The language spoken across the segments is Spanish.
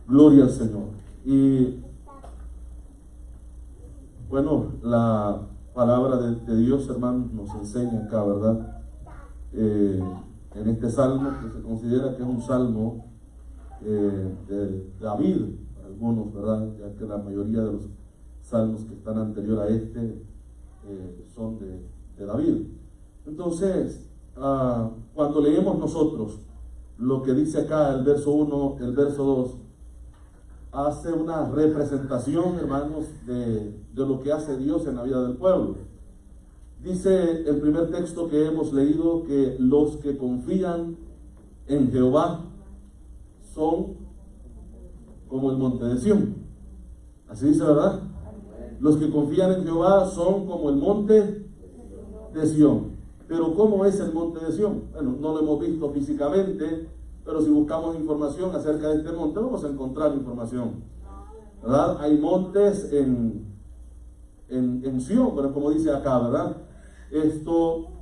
Gloria al Señor. Y bueno, la palabra de Dios, hermanos, nos enseña acá, ¿verdad? En este salmo, que se considera que es un salmo de David, algunos, ¿verdad? Ya que la mayoría de los salmos que están anterior a este son de David. Entonces, cuando leemos nosotros lo que dice acá el verso 1, el verso 2, hace una representación, hermanos, de lo que hace Dios en la vida del pueblo. Dice el primer texto que hemos leído que los que confían en Jehová son como el monte de Sión. Así dice, ¿verdad? Los que confían en Jehová son como el monte de Sión. Pero ¿cómo es el monte de Sión? Bueno, no lo hemos visto físicamente, pero si buscamos información acerca de este monte, vamos a encontrar información, ¿verdad? Hay montes en Sión, pero como dice acá, ¿verdad?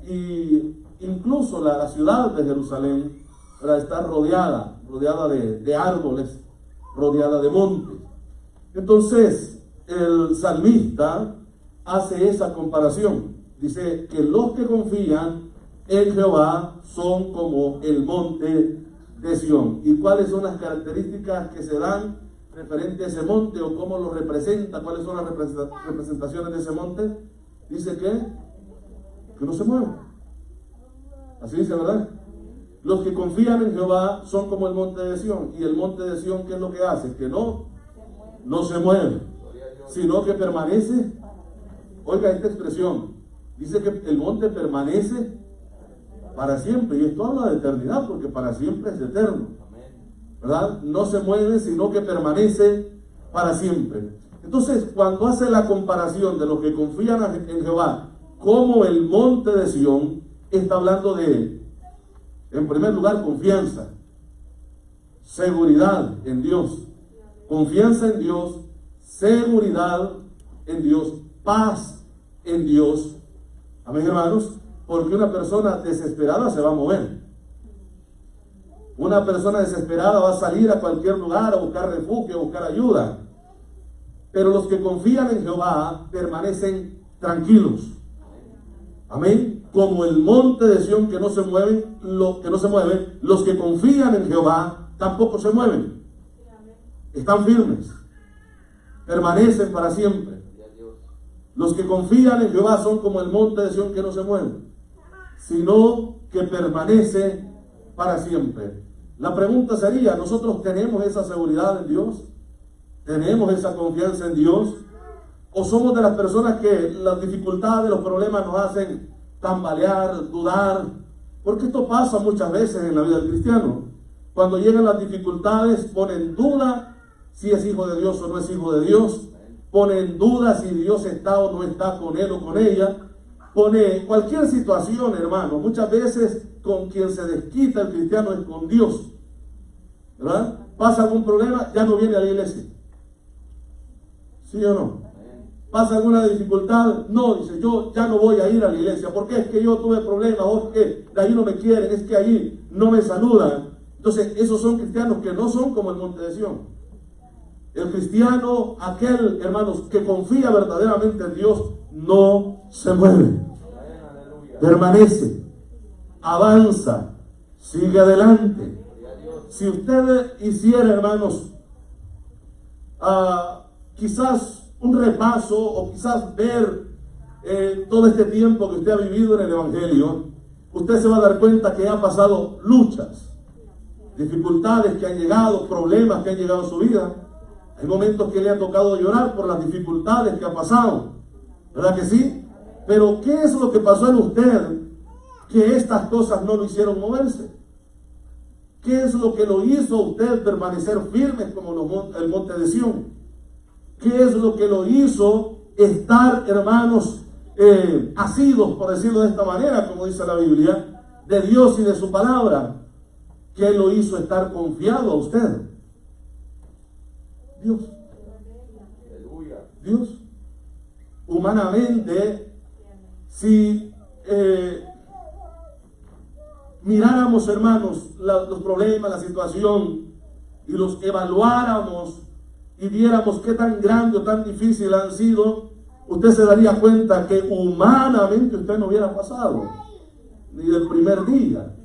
Y incluso la ciudad de Jerusalén, ¿verdad?, está rodeada de árboles, rodeada de montes. Entonces, el salmista hace esa comparación. Dice que los que confían en Jehová son como el monte de Sión. ¿Y cuáles son las características que se dan referente a ese monte o cómo lo representa? ¿Cuáles son las representaciones de ese monte? Dice que no se mueve. Así dice, ¿verdad? Los que confían en Jehová son como el monte de Sión. ¿Y el monte de Sión qué es lo que hace? Que no se mueve, sino que permanece. Oiga esta expresión. Dice que el monte permanece para siempre. Y esto habla de eternidad, porque para siempre es eterno, ¿verdad? No se mueve, sino que permanece para siempre. Entonces, cuando hace la comparación de los que confían en Jehová como el monte de Sión, está hablando de, en primer lugar, confianza, seguridad en Dios, confianza en Dios, seguridad en Dios, paz en Dios. Amén, hermanos, porque una persona desesperada se va a mover. Una persona desesperada va a salir a cualquier lugar a buscar refugio, a buscar ayuda. Pero los que confían en Jehová permanecen tranquilos. Amén. Como el monte de Sión que no se mueven, los que confían en Jehová tampoco se mueven. Están firmes. Permanecen para siempre. Los que confían en Jehová son como el monte de Sión que no se mueve, sino que permanece para siempre. La pregunta sería, ¿nosotros tenemos esa seguridad en Dios? ¿Tenemos esa confianza en Dios? ¿O somos de las personas que las dificultades, los problemas nos hacen tambalear, dudar? Porque esto pasa muchas veces en la vida del cristiano. Cuando llegan las dificultades, pone en duda si es hijo de Dios o no es hijo de Dios. Pone en duda si Dios está o no está con él o con ella. Pone cualquier situación, hermano. Muchas veces con quien se desquita el cristiano es con Dios, ¿verdad? Pasa algún problema, ya no viene a la iglesia. ¿Sí o no? Pasa alguna dificultad, no, dice, yo ya no voy a ir a la iglesia. ¿Por qué? Es que yo tuve problemas, o es que de ahí no me quieren, es que ahí no me saludan. Entonces, esos son cristianos que no son como el monte de Sión. El cristiano, aquel, hermanos, que confía verdaderamente en Dios, no se mueve. Permanece, avanza, sigue adelante. Si usted hiciera, hermanos, quizás un repaso o quizás ver todo este tiempo que usted ha vivido en el Evangelio, usted se va a dar cuenta que ha pasado luchas, dificultades que han llegado, problemas que han llegado a su vida. Hay momentos que le ha tocado llorar por las dificultades que ha pasado, ¿verdad que sí? Pero ¿qué es lo que pasó en usted que estas cosas no lo hicieron moverse? ¿Qué es lo que lo hizo a usted permanecer firme como el monte de Sión? ¿Qué es lo que lo hizo estar, hermanos, asidos, por decirlo de esta manera, como dice la Biblia, de Dios y de su palabra? ¿Qué lo hizo estar confiado a usted? Dios. Dios. Humanamente, si miráramos, hermanos, los problemas, la situación, y los evaluáramos y viéramos qué tan grande o tan difícil han sido, usted se daría cuenta que humanamente usted no hubiera pasado ni del primer día.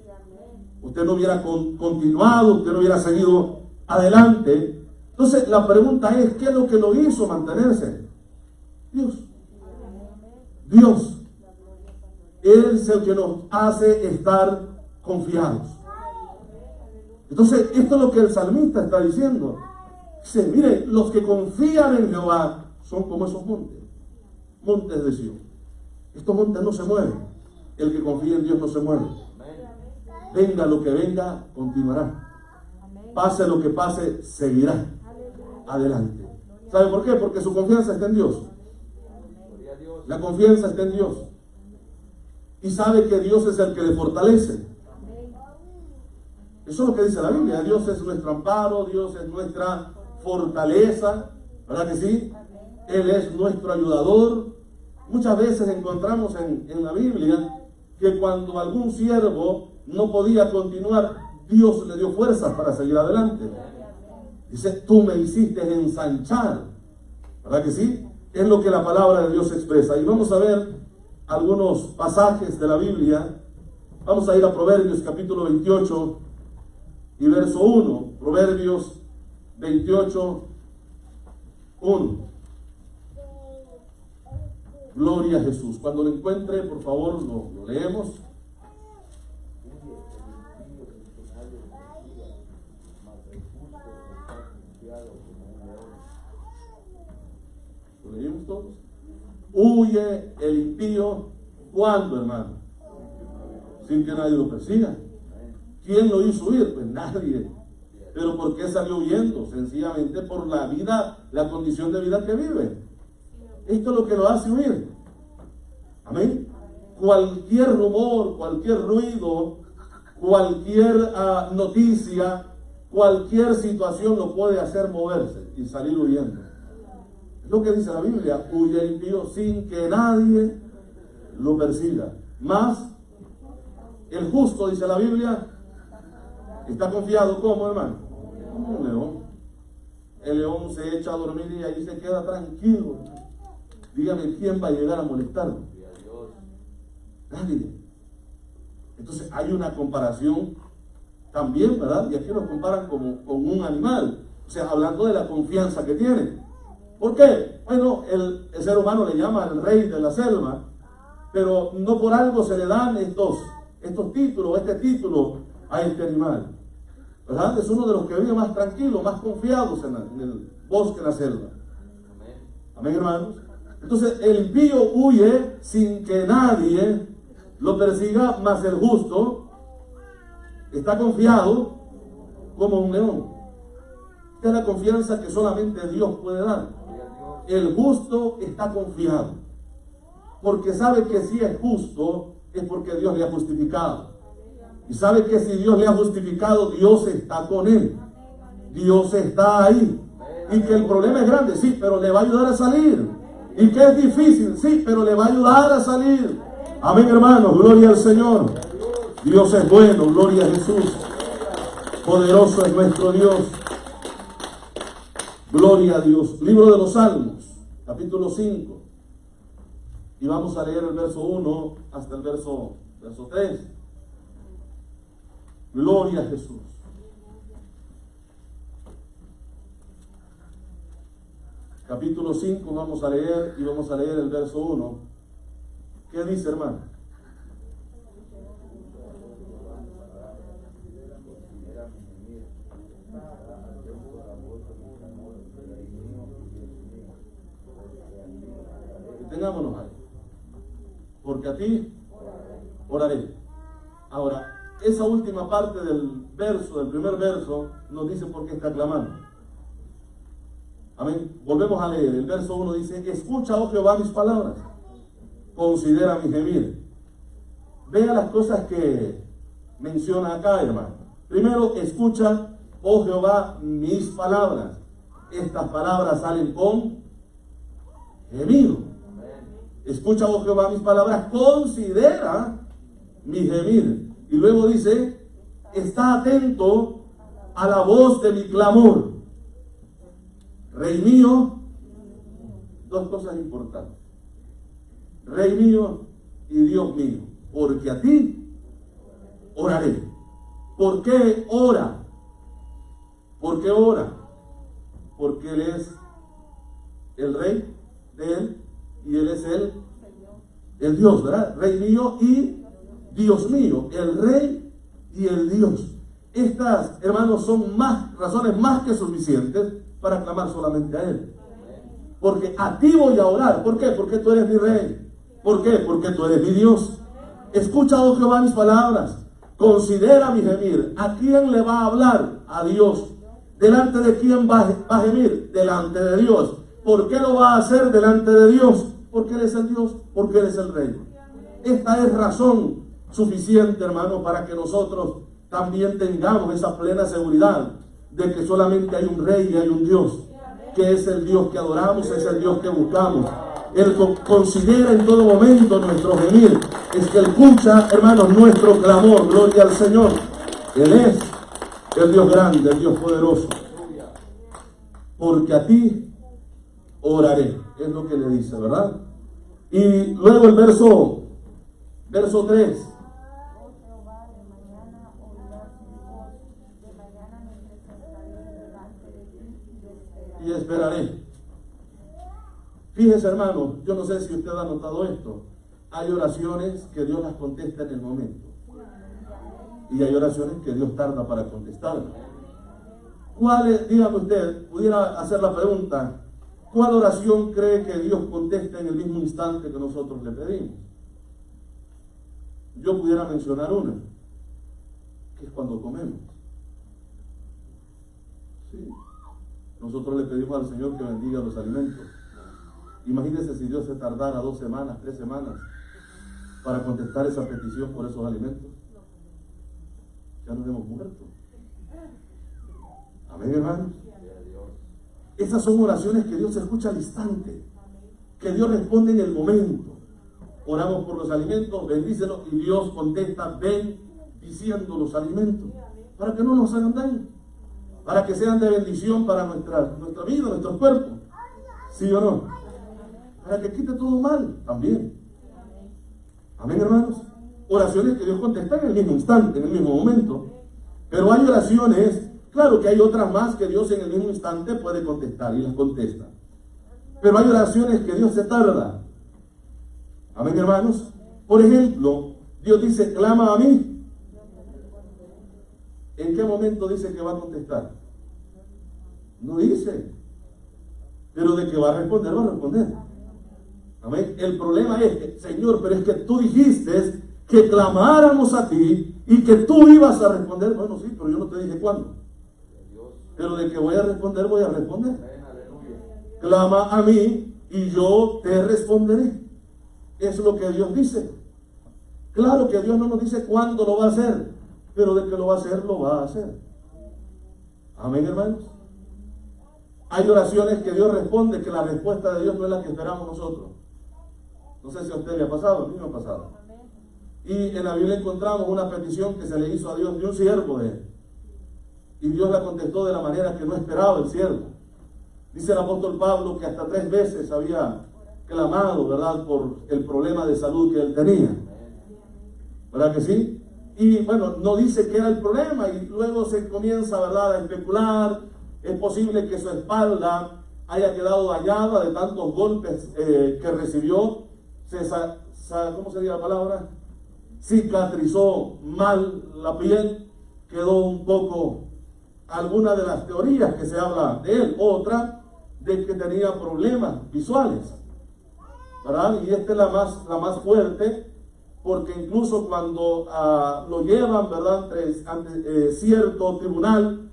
Usted no hubiera continuado, usted no hubiera seguido adelante. Entonces la pregunta es, ¿qué es lo que lo hizo mantenerse? Dios. Dios. Él es el que nos hace estar confiados. Entonces, esto es lo que el salmista está diciendo. Dice, mire, los que confían en Jehová son como esos montes de Sión. Estos montes no se mueven. El que confía en Dios no se mueve. Venga lo que venga, continuará. Pase lo que pase, seguirá adelante. ¿Sabe por qué? Porque su confianza está en Dios. La confianza está en Dios. Y sabe que Dios es el que le fortalece. Eso es lo que dice la Biblia. Dios es nuestro amparo, Dios es nuestra fortaleza, ¿verdad que sí? Él es nuestro ayudador. Muchas veces encontramos en la Biblia que cuando algún siervo no podía continuar, Dios le dio fuerzas para seguir adelante. Dice, tú me hiciste ensanchar, ¿verdad que sí? Es lo que la palabra de Dios expresa. Y vamos a ver algunos pasajes de la Biblia. Vamos a ir a Proverbios capítulo 28 y verso 1. Proverbios 28, 1. Gloria a Jesús. Cuando lo encuentre, por favor, lo leemos. ¿Lo leímos todos? Huye el impío. ¿Cuándo, hermano? Sin que nadie lo persiga. ¿Quién lo hizo huir? Pues nadie. ¿Pero por qué salió huyendo? Sencillamente por la vida, la condición de vida que vive. Esto es lo que lo hace huir. Amén. Cualquier rumor, cualquier ruido, cualquier noticia, cualquier situación lo puede hacer moverse y salir huyendo. Es lo que dice la Biblia. Huye el impío sin que nadie lo persiga. Más el justo, dice la Biblia, está confiado como, hermano, como un león. El león se echa a dormir y ahí se queda tranquilo. Dígame, ¿quién va a llegar a molestarlo? Nadie. Entonces hay una comparación también, ¿verdad? Y aquí lo comparan con un animal. O sea, hablando de la confianza que tiene. ¿Por qué? Bueno, el ser humano le llama al rey de la selva, pero no por algo se le dan estos títulos, este título a este animal. ¿Verdad? Es uno de los que vive más tranquilo, más confiados en el bosque, en la selva. Amén, hermanos. Entonces el impío huye sin que nadie lo persiga, mas el justo está confiado como un león. Esta es la confianza que solamente Dios puede dar. El justo está confiado, porque sabe que si es justo es porque Dios le ha justificado. Y sabe que si Dios le ha justificado, Dios está con él. Dios está ahí. Y que el problema es grande, sí, pero le va a ayudar a salir. Y que es difícil, sí, pero le va a ayudar a salir. Amén, hermanos, gloria al Señor. Dios es bueno, gloria a Jesús. Poderoso es nuestro Dios. Gloria a Dios. Libro de los Salmos, capítulo 5. Y vamos a leer el verso 1 hasta el verso 3. Gloria a Jesús. Capítulo 5 vamos a leer y vamos a leer el verso 1. ¿Qué dice, hermano? Detengámonos ahí. Porque a ti oraré. Ahora, esa última parte del primer verso, nos dice por qué está clamando. Amén. Volvemos a leer. El verso 1 dice: escucha, oh Jehová, mis palabras. Considera mi gemir. Vea las cosas que menciona acá, hermano. Primero, escucha, oh Jehová, mis palabras. Estas palabras salen con gemido. Escucha, oh Jehová, mis palabras. Considera mi gemir. Y luego dice: está atento a la voz de mi clamor. Rey mío, dos cosas importantes. Rey mío y Dios mío, porque a ti oraré. ¿Por qué ora? ¿Por qué ora? Porque Él es el Rey de Él y Él es el Dios, ¿verdad? Rey mío y Dios mío, el Rey y el Dios. Estas, hermanos, son razones más que suficientes para clamar solamente a Él. Porque a ti voy a orar. ¿Por qué? Porque tú eres mi Rey. ¿Por qué? Porque tú eres mi Dios. Escucha, oh Jehová, mis palabras. Considera mi gemir. ¿A quién le va a hablar? A Dios. ¿Delante de quién va a gemir? Delante de Dios. ¿Por qué lo va a hacer delante de Dios? Porque Él es el Dios, porque Él es el Rey. Esta es razón suficiente, hermano, para que nosotros también tengamos esa plena seguridad de que solamente hay un Rey y hay un Dios, que es el Dios que adoramos, es el Dios que buscamos. Él considera en todo momento nuestro gemir, es que Él escucha, hermanos, nuestro clamor. Gloria al Señor. Él es el Dios grande, el Dios poderoso. Porque a ti oraré, es lo que le dice, ¿verdad? Y luego el verso 3. Y esperaré. Fíjese, hermano, yo no sé si usted ha notado esto. Hay oraciones que Dios las contesta en el momento. Y hay oraciones que Dios tarda para contestarlas. Dígame usted, pudiera hacer la pregunta, ¿cuál oración cree que Dios contesta en el mismo instante que nosotros le pedimos? Yo pudiera mencionar una, que es cuando comemos. ¿Sí? Nosotros le pedimos al Señor que bendiga los alimentos. Imagínense si Dios se tardara 2 semanas, 3 semanas para contestar esa petición por esos alimentos. Ya nos hemos muerto. Amén, hermanos. Esas son oraciones que Dios escucha al instante, que Dios responde en el momento. Oramos por los alimentos, bendícelos, y Dios contesta bendiciendo los alimentos, para que no nos hagan daño, para que sean de bendición para nuestra vida, nuestro cuerpo. ¿Sí o no? Para que quite todo mal también. Amén, hermanos. Oraciones que Dios contesta en el mismo instante, en el mismo momento. Pero hay oraciones, claro que hay otras más que Dios en el mismo instante puede contestar y las contesta. Pero hay oraciones que Dios se tarda. Amén, hermanos. Por ejemplo, Dios dice, clama a mí. ¿En qué momento dice que va a contestar? No dice. Pero de que va a responder, va a responder. Amén. El problema es que, Señor, pero es que tú dijiste que clamáramos a ti y que tú ibas a responder. Bueno, sí, pero yo no te dije cuándo. Pero de que voy a responder, voy a responder. Clama a mí y yo te responderé. Es lo que Dios dice. Claro que Dios no nos dice cuándo lo va a hacer, pero de que lo va a hacer, lo va a hacer. Amén, hermanos. Hay oraciones que Dios responde, que la respuesta de Dios no es la que esperamos nosotros. No sé si a usted le ha pasado, a mí me ha pasado. Y en la Biblia encontramos una petición que se le hizo a Dios de un siervo de él. Y Dios la contestó de la manera que no esperaba el siervo. Dice el apóstol Pablo que hasta 3 veces había clamado, ¿verdad?, por el problema de salud que él tenía. ¿Verdad que sí? Y bueno, no dice qué era el problema y luego se comienza, ¿verdad?, a especular. Es posible que su espalda haya quedado dañada de tantos golpes que recibió. ¿Cómo sería la palabra? Cicatrizó mal la piel, quedó un poco. Alguna de las teorías que se habla de él, otra de que tenía problemas visuales, ¿verdad? Y esta es la más fuerte, porque incluso cuando lo llevan, ¿verdad?, ante cierto tribunal,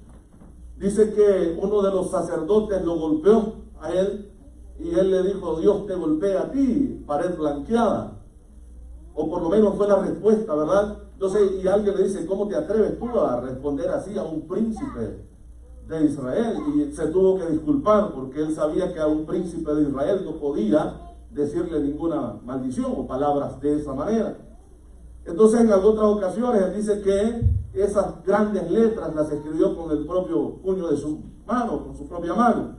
dice que uno de los sacerdotes lo golpeó a él y él le dijo, Dios te golpea a ti, pared blanqueada. O por lo menos fue la respuesta, ¿verdad? Entonces, y alguien le dice, ¿cómo te atreves tú a responder así a un príncipe de Israel? Y se tuvo que disculpar porque él sabía que a un príncipe de Israel no podía decirle ninguna maldición o palabras de esa manera. Entonces, en otras ocasiones, él dice que esas grandes letras las escribió con el propio puño de su mano, con su propia mano.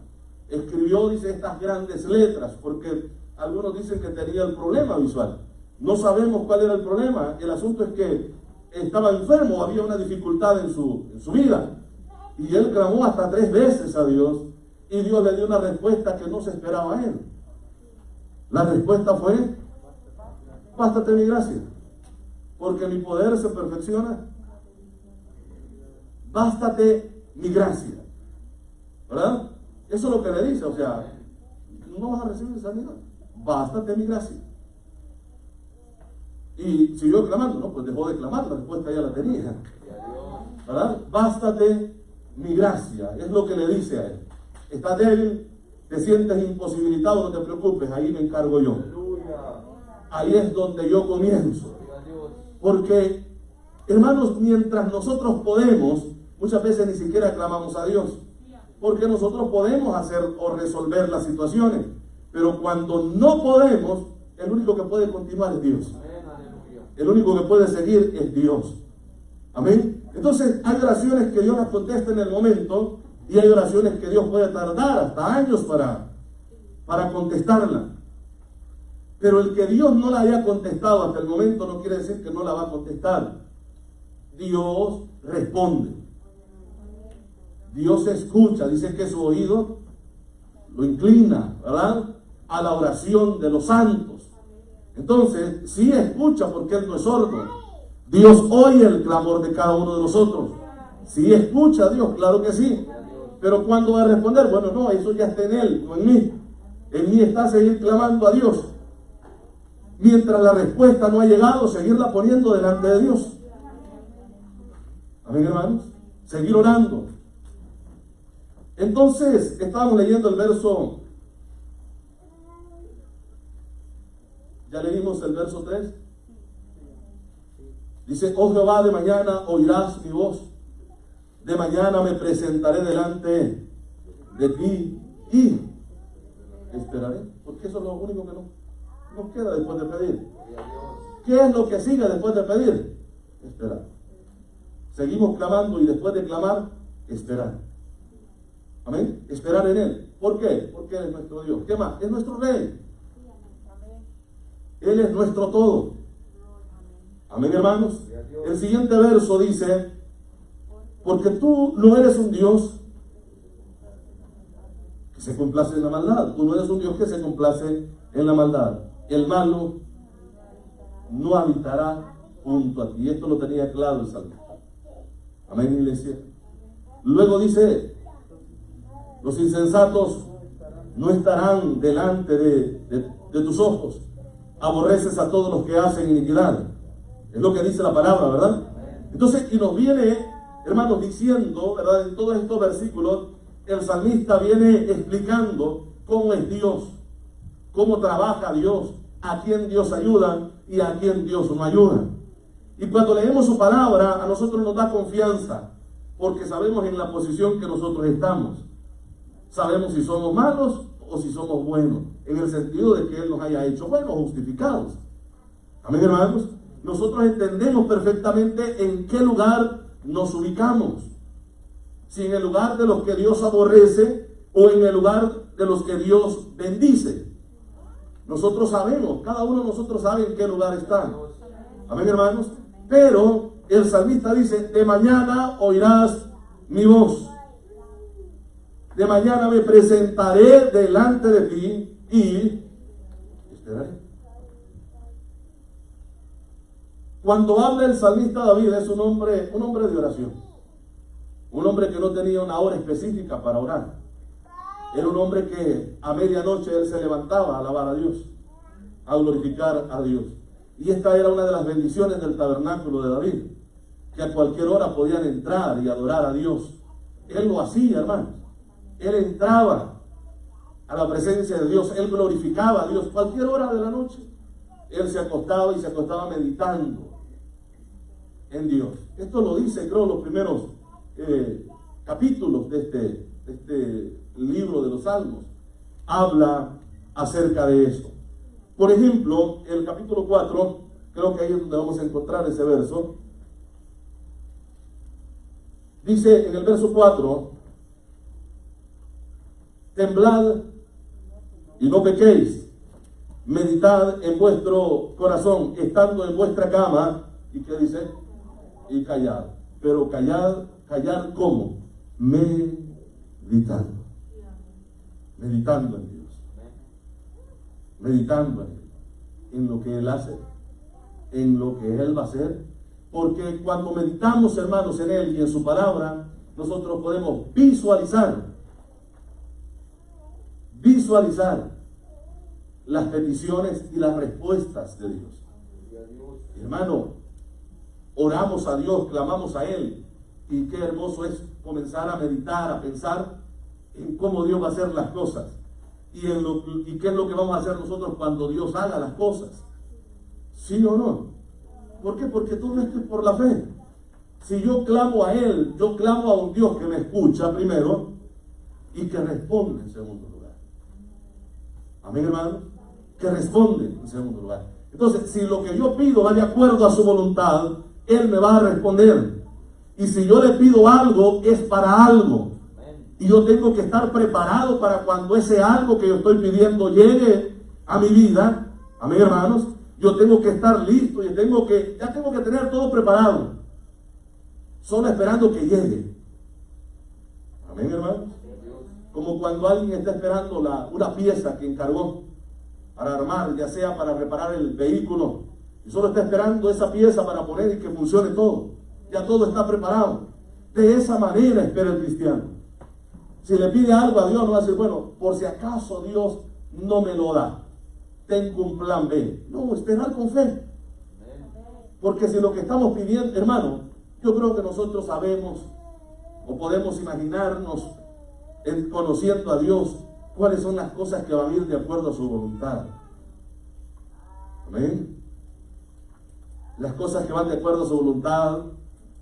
Escribió, dice, estas grandes letras, porque algunos dicen que tenía el problema visual. No sabemos cuál era el problema. El asunto es que estaba enfermo, había una dificultad en su vida. Y él clamó hasta 3 veces a Dios, y Dios le dio una respuesta que no se esperaba a él. La respuesta fue: bástate mi gracia, porque mi poder se perfecciona. Bástate mi gracia, ¿verdad? Eso es lo que le dice, o sea, no vas a recibir sanidad, bástate mi gracia. Y siguió clamando, no, pues dejó de clamar, la respuesta ya la tenía, ¿verdad? Bástate mi gracia, es lo que le dice a él. Estás débil, te sientes imposibilitado, no te preocupes, ahí me encargo yo. Ahí es donde yo comienzo. Porque, hermanos, mientras nosotros podemos, muchas veces ni siquiera clamamos a Dios. Porque nosotros podemos hacer o resolver las situaciones. Pero cuando no podemos, el único que puede continuar es Dios. El único que puede seguir es Dios. Amén. Entonces, hay oraciones que Dios las contesta en el momento, y hay oraciones que Dios puede tardar hasta años para contestarla. Pero el que Dios no la haya contestado hasta el momento no quiere decir que no la va a contestar. Dios responde. Dios escucha. Dice que su oído lo inclina, ¿verdad?, a la oración de los santos. Entonces, sí escucha, porque Él no es sordo. Dios oye el clamor de cada uno de nosotros. Sí escucha a Dios, claro que sí. Pero ¿cuándo va a responder? Bueno, no, eso ya está en Él, no en mí. En mí está seguir clamando a Dios. Mientras la respuesta no ha llegado, seguirla poniendo delante de Dios. Amén, hermanos. Seguir orando. Entonces, estábamos leyendo el verso. ¿Ya leímos el verso 3? Dice: oh Jehová, de mañana oirás mi voz. De mañana me presentaré delante de ti y esperaré. Porque eso es lo único que nos queda después de pedir. ¿Qué es lo que sigue después de pedir? Esperar. Seguimos clamando, y después de clamar, esperar. Amén. Esperar en Él. ¿Por qué? Porque Él es nuestro Dios. ¿Qué más? Es nuestro Rey. Él es nuestro todo. Amén, hermanos. El siguiente verso dice: porque tú no eres un Dios que se complace en la maldad. Tú no eres un Dios que se complace en la maldad. El malo no habitará junto a ti. Esto lo tenía claro el salmista. Amén, iglesia. Luego dice: los insensatos no estarán delante de tus ojos. Aborreces a todos los que hacen iniquidad. Es lo que dice la palabra, ¿verdad? Entonces, y nos viene, hermanos, diciendo, ¿verdad?, en todos estos versículos, el salmista viene explicando cómo es Dios, cómo trabaja Dios, a quién Dios ayuda y a quién Dios no ayuda. Y cuando leemos su palabra, a nosotros nos da confianza, porque sabemos en la posición que nosotros estamos. Sabemos si somos malos o si somos buenos, en el sentido de que Él nos haya hecho buenos, justificados. Amén, hermanos. Nosotros entendemos perfectamente en qué lugar nos ubicamos. Si en el lugar de los que Dios aborrece o en el lugar de los que Dios bendice. Nosotros sabemos, cada uno de nosotros sabe en qué lugar está. Amén, hermanos. Pero el salmista dice: de mañana oirás mi voz. De mañana me presentaré delante de ti y esperaré. Cuando habla el salmista David, es un hombre de oración. Un hombre que no tenía una hora específica para orar. Era un hombre que a medianoche él se levantaba a alabar a Dios, a glorificar a Dios. Y esta era una de las bendiciones del tabernáculo de David, que a cualquier hora podían entrar y adorar a Dios. Él lo hacía, hermanos. Él entraba a la presencia de Dios, él glorificaba a Dios cualquier hora de la noche. Él se acostaba y se acostaba meditando en Dios. Esto lo dice, creo, los primeros capítulos de este libro de los Salmos. Habla acerca de eso. Por ejemplo, el capítulo 4, creo que ahí es donde vamos a encontrar ese verso. Dice en el verso 4, temblad y no pequéis, meditad en vuestro corazón, estando en vuestra cama, ¿y qué dice? Y callad. Pero callar ¿cómo? Meditando. Meditando en Dios. Meditando en Él, en lo que Él hace, en lo que Él va a hacer. Porque cuando meditamos, hermanos, en Él y en su palabra, nosotros podemos visualizar las peticiones y las respuestas de Dios. Hermano, oramos a Dios, clamamos a Él, y qué hermoso es comenzar a meditar, a pensar en cómo Dios va a hacer las cosas y qué es lo que vamos a hacer nosotros cuando Dios haga las cosas. ¿Sí o no? ¿Por qué? Porque todo esto es por la fe. Si yo clamo a Él, yo clamo a un Dios que me escucha primero y que responde en segundo lugar. Amén, hermano. Que responde en segundo lugar. Entonces, si lo que yo pido va de acuerdo a su voluntad, Él me va a responder. Y si yo le pido algo, es para algo. Y yo tengo que estar preparado para cuando ese algo que yo estoy pidiendo llegue a mi vida. Amén, hermanos. Yo tengo que estar listo y ya tengo que tener todo preparado. Solo esperando que llegue. Amén, hermanos. Como cuando alguien está esperando una pieza que encargó para armar, ya sea para reparar el vehículo, y solo está esperando esa pieza para poner y que funcione todo. Ya todo está preparado. De esa manera espera el cristiano. Si le pide algo a Dios, no va a decir, bueno, por si acaso Dios no me lo da, tengo un plan B. No, esperar con fe. Porque si lo que estamos pidiendo, hermano, yo creo que nosotros sabemos o podemos imaginarnos, conociendo a Dios, cuáles son las cosas que van a ir de acuerdo a su voluntad. Amén. Las cosas que van de acuerdo a su voluntad,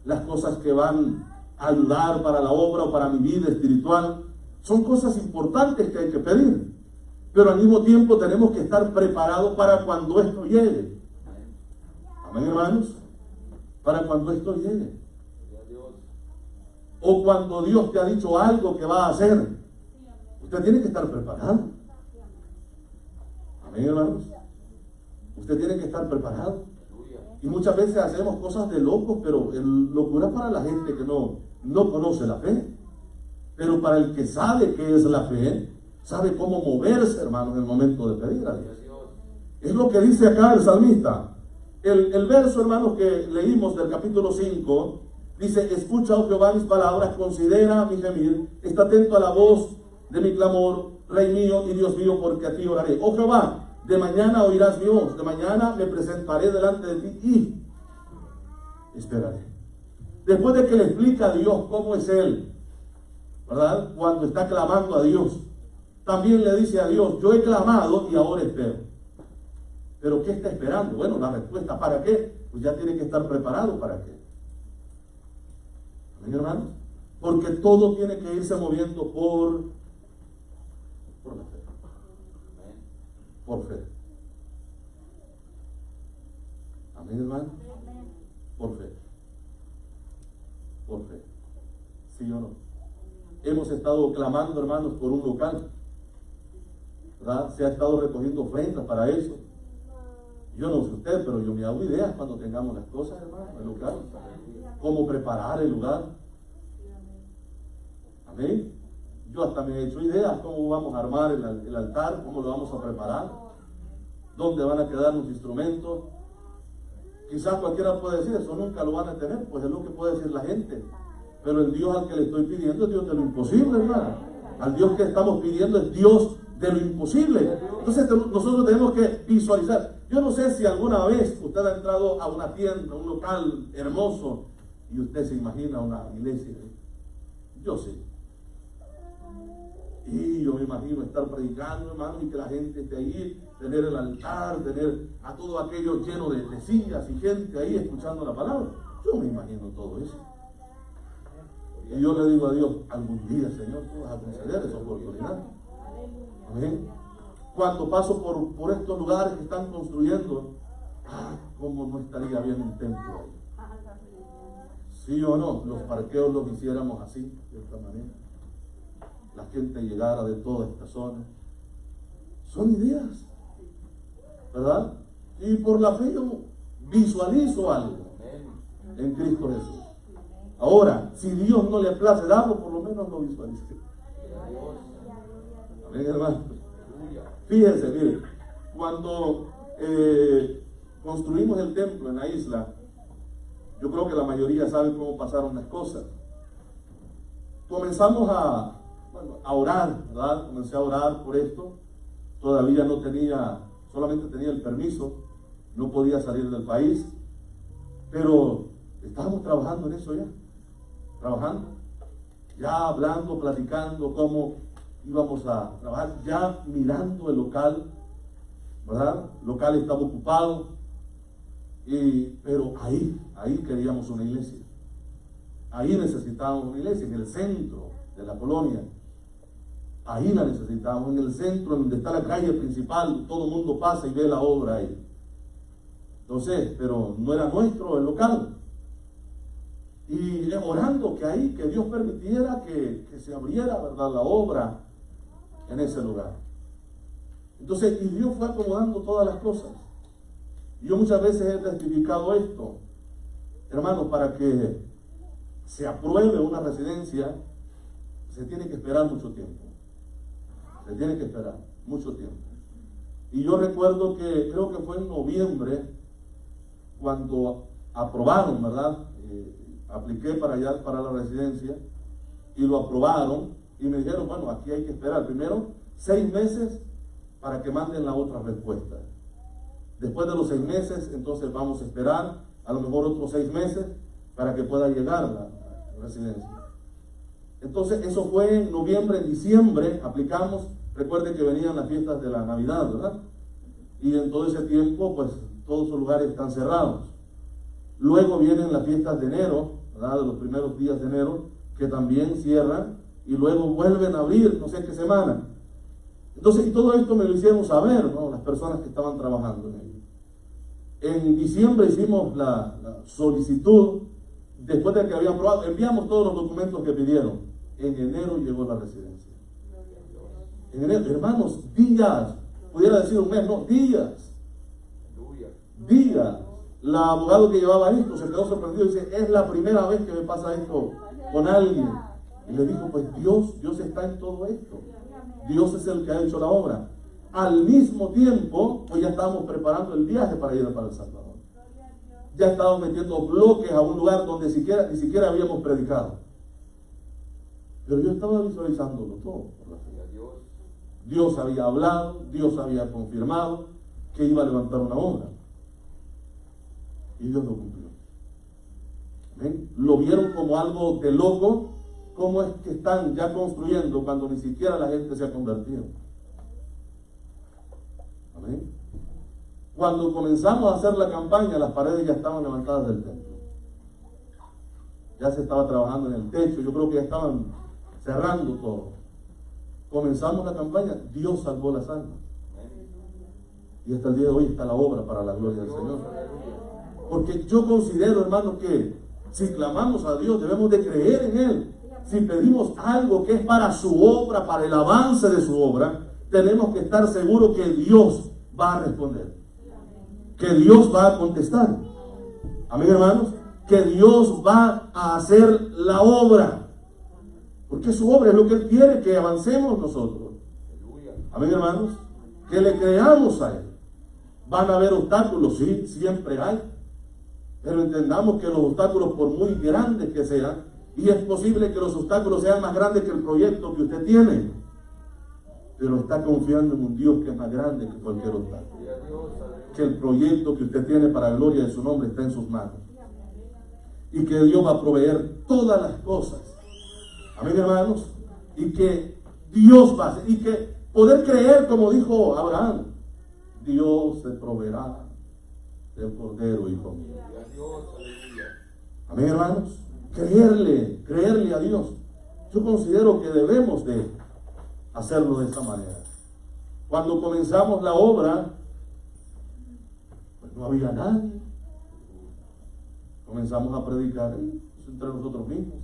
las cosas que van a ayudar para la obra o para mi vida espiritual, son cosas importantes que hay que pedir. Pero al mismo tiempo tenemos que estar preparados para cuando esto llegue. Amén, hermanos. Para cuando esto llegue. O cuando Dios te ha dicho algo que va a hacer, usted tiene que estar preparado. Amén, hermanos. Usted tiene que estar preparado. Y muchas veces hacemos cosas de locos, pero locura para la gente que no conoce la fe. Pero para el que sabe qué es la fe, sabe cómo moverse, hermanos, en el momento de pedir a Dios. Es lo que dice acá el salmista. El verso, hermanos, que leímos del capítulo 5, dice: escucha, oh Jehová, mis palabras, considera mi gemir, está atento a la voz de mi clamor, Rey mío y Dios mío, porque a ti oraré. Oh Jehová, de mañana oirás mi voz, de mañana me presentaré delante de ti y esperaré. Después de que le explica a Dios cómo es Él, ¿verdad? Cuando está clamando a Dios, también le dice a Dios: yo he clamado y ahora espero. ¿Pero qué está esperando? Bueno, la respuesta, ¿para qué? Pues ya tiene que estar preparado para qué. ¿Amén, hermanos? Porque todo tiene que irse moviendo por la fe. Por fe. Amén, hermano. Por fe. Por fe. ¿Sí o no? Hemos estado clamando, hermanos, por un local, ¿verdad? Se ha estado recogiendo ofrendas para eso. Yo no sé usted, pero yo me hago ideas cuando tengamos las cosas, hermano, el local. Cómo preparar el lugar. Amén. Yo hasta me he hecho ideas cómo vamos a armar el altar, cómo lo vamos a preparar, dónde van a quedar los instrumentos. Quizás cualquiera puede decir, eso nunca lo van a tener, pues es lo que puede decir la gente. Pero el Dios al que le estoy pidiendo es Dios de lo imposible, hermano. Al Dios que estamos pidiendo es Dios de lo imposible. Entonces nosotros tenemos que visualizar. Yo no sé si alguna vez usted ha entrado a una tienda, a un local hermoso, y usted se imagina una iglesia. Yo sí. Y yo me imagino estar predicando, hermano, y que la gente esté ahí, tener el altar, tener a todo aquello lleno de sillas y gente ahí escuchando la palabra. Yo me imagino todo eso. Y yo le digo a Dios: algún día, Señor, tú vas a conceder esa oportunidad. Amén. Cuando paso por estos lugares que están construyendo, cómo no estaría bien un templo ahí. ¿Sí o no? Los parqueos los hiciéramos así, de esta manera. La gente llegara de toda esta zona. Son ideas, ¿verdad? Y por la fe yo visualizo algo en Cristo Jesús. Ahora, si Dios no le place darlo, por lo menos lo visualice. Amén, hermano. Fíjense, mire, cuando construimos el templo en la isla, yo creo que la mayoría sabe cómo pasaron las cosas. Comenzamos a orar, ¿verdad? Comencé a orar por esto. Todavía no tenía, solamente tenía el permiso, no podía salir del país, pero estábamos trabajando en eso ya, trabajando, ya hablando, platicando cómo íbamos a trabajar, ya mirando el local, ¿verdad? El local estaba ocupado, pero ahí queríamos una iglesia. Ahí necesitábamos una iglesia, en el centro de la colonia. Ahí la necesitábamos, en el centro donde está la calle principal, todo el mundo pasa y ve la obra ahí. Entonces, pero no era nuestro el local. Y orando que Dios permitiera que se abriera, ¿verdad?, la obra en ese lugar. Entonces, y Dios fue acomodando todas las cosas. Y yo muchas veces he testificado esto, hermanos, para que se apruebe una residencia, se tiene que esperar mucho tiempo. Se tiene que esperar mucho tiempo. Y yo recuerdo que, creo que fue en noviembre, cuando aprobaron, ¿verdad? Apliqué para allá, para la residencia, y lo aprobaron, y me dijeron, bueno, aquí hay que esperar primero 6 meses para que manden la otra respuesta. Después de los 6 meses, entonces vamos a esperar a lo mejor otros 6 meses para que pueda llegar la residencia. Entonces, eso fue en noviembre. En diciembre aplicamos. Recuerden que venían las fiestas de la Navidad, ¿verdad? Y en todo ese tiempo, pues, todos esos lugares están cerrados. Luego vienen las fiestas de enero, ¿verdad?, de los primeros días de enero, que también cierran, y luego vuelven a abrir, no sé qué semana. Entonces, y todo esto me lo hicieron saber, ¿no?, las personas que estaban trabajando en ello. En diciembre hicimos la solicitud, después de que habían aprobado, enviamos todos los documentos que pidieron. En enero llegó la residencia. En enero, hermanos, días, pudiera decir un mes, no, días. Días. La abogada que llevaba esto se quedó sorprendido y dice, es la primera vez que me pasa esto con alguien. Y le dijo, pues Dios está en todo esto. Dios es el que ha hecho la obra. Al mismo tiempo, pues ya estábamos preparando el viaje para ir para El Salvador. Ya estábamos metiendo bloques a un lugar donde ni siquiera habíamos predicado. Pero yo estaba visualizándolo todo por la fe. Dios había hablado, Dios había confirmado que iba a levantar una obra. Y Dios lo cumplió. ¿Ven? Lo vieron como algo de loco. ¿Cómo es que están ya construyendo cuando ni siquiera la gente se ha convertido? Amén. Cuando comenzamos a hacer la campaña, las paredes ya estaban levantadas del templo. Ya se estaba trabajando en el techo. Yo creo que ya estaban cerrando todo. Comenzamos la campaña, Dios salvó las almas. Y hasta el día de hoy está la obra para la gloria del Señor. Porque yo considero, hermano, que si clamamos a Dios, debemos de creer en Él. Si pedimos algo que es para su obra, para el avance de su obra, tenemos que estar seguros que Dios va a responder. Que Dios va a contestar. Amén, hermanos. Que Dios va a hacer la obra. Porque su obra es lo que Él quiere que avancemos nosotros. Amén, hermanos. Que le creamos a Él. Van a haber obstáculos, sí, siempre hay. Pero entendamos que los obstáculos, por muy grandes que sean, y es posible que los obstáculos sean más grandes que el proyecto que usted tiene, pero está confiando en un Dios que es más grande que cualquier obstáculo. Que el proyecto que usted tiene para la gloria de su nombre está en sus manos. Y que Dios va a proveer todas las cosas. Amén, hermanos. Y que Dios va a hacer, y que poder creer, como dijo Abraham, Dios se proveerá del cordero, hijo mío. Amén, hermanos. Creerle a Dios. Yo considero que debemos de hacerlo de esa manera. Cuando comenzamos la obra, pues no había nadie. Comenzamos a predicar, entre nosotros mismos.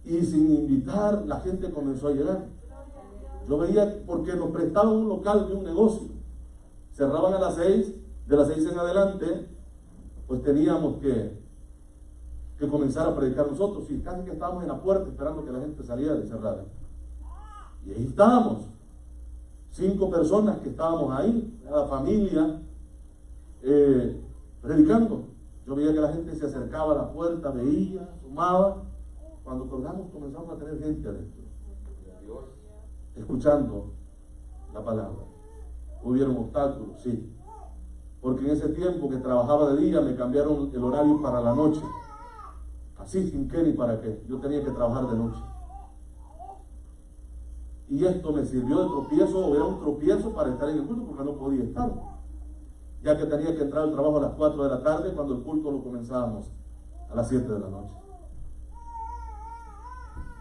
Y sin invitar, la gente comenzó a llegar. Yo veía, porque nos prestaban un local de un negocio. Cerraban a las 6, de las 6 en adelante, pues teníamos que comenzar a predicar nosotros. Y casi que estábamos en la puerta esperando que la gente saliera de cerrar. Y ahí estábamos. 5 personas que estábamos ahí, cada familia, predicando. Yo veía que la gente se acercaba a la puerta, veía, sumaba. Cuando colgamos comenzamos a tener gente adentro, escuchando la palabra. Hubieron obstáculos, sí. Porque en ese tiempo que trabajaba de día me cambiaron el horario para la noche. Así, sin qué ni para qué. Yo tenía que trabajar de noche. Y esto me sirvió de tropiezo, o era un tropiezo para estar en el culto, porque no podía estar. Ya que tenía que entrar al trabajo a las 4 de la tarde, cuando el culto lo comenzábamos a las 7 de la noche.